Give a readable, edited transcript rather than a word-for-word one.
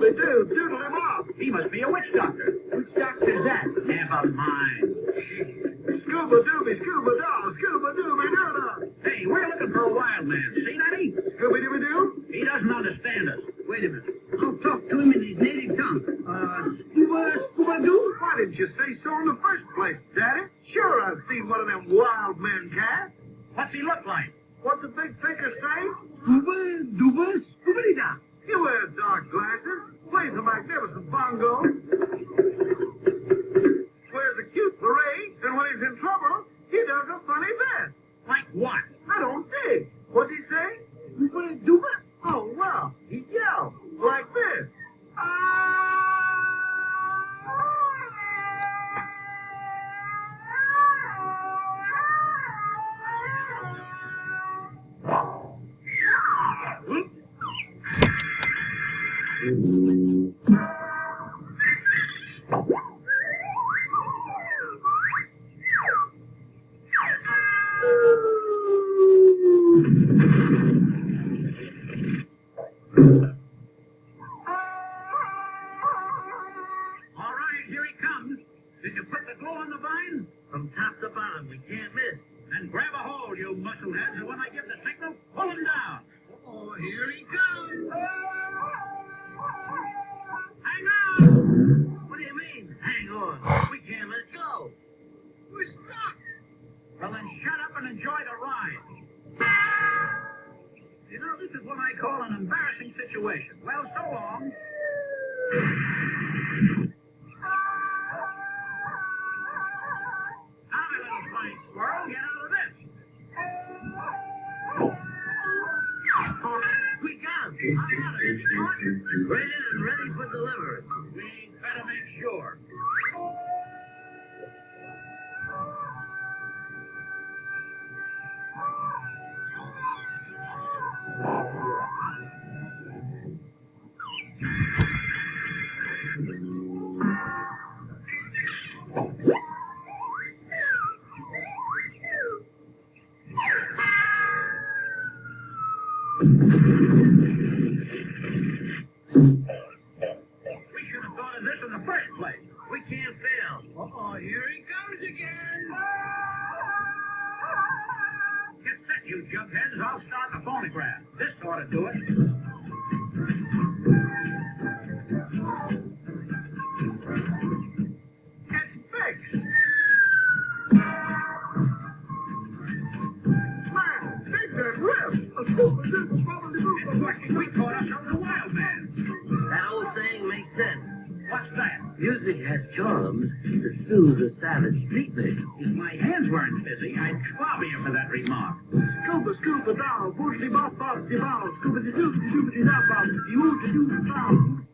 Scooby-Doo, doodle him off. He must be a witch doctor. Which doctor's that? Never mind. Scuba-Dooby, Scuba-Doo, Scuba-Dooby-Doo-Doo. Hey, we're looking for a wild man. Seen any? Scooby-Dooby-Doo? He doesn't understand us. Wait a minute. I'll talk to him in his native tongue. Scuba-Doo? Why didn't you say so in the first place, Daddy? Sure, I've seen one of them wild men cats. What's he look like? What's the big thinker say? Scuba-Dooba, Scooby-Doo. He wears dark glasses, plays a magnificent bongo, wears a cute beret, and when he's in trouble, he does a funny bit. Like what? I don't dig. What'd he say? Scuba-Dooba? Oh, well, he yelled like this. All right, here he comes. Did you put the glow on the vine? From top to bottom, we can't miss. Then grab a hold, you muscleheads, and when I give the signal, pull him down. Oh, here he comes. Hang on! What do you mean, hang on? We can't let go. We're stuck. Well, then shut up and enjoy the ride. You know, this is what I call an embarrassing situation. Well, so long. Now, my little flying squirrel, get out of this. We got him. I got it. Is he caught? Rated and ready for delivery. We better make sure. We should have thought of this in the first place. We can't fail. Uh-oh, here he comes again. Get set, you jugheads. I'll start the phonograph. This ought to do it. It's fixed. Man, take that rip. It's working. We caught ourselves a wild man. That old saying makes sense. What's that? Music has charms to soothe a savage sleeping. If my hands weren't busy, I'd clobber you for that remark. Scuba, scuba, down, boosty, bop, bop, de bow, scuba, de doo, de doo, de da, bop, de oo, de doo, de down.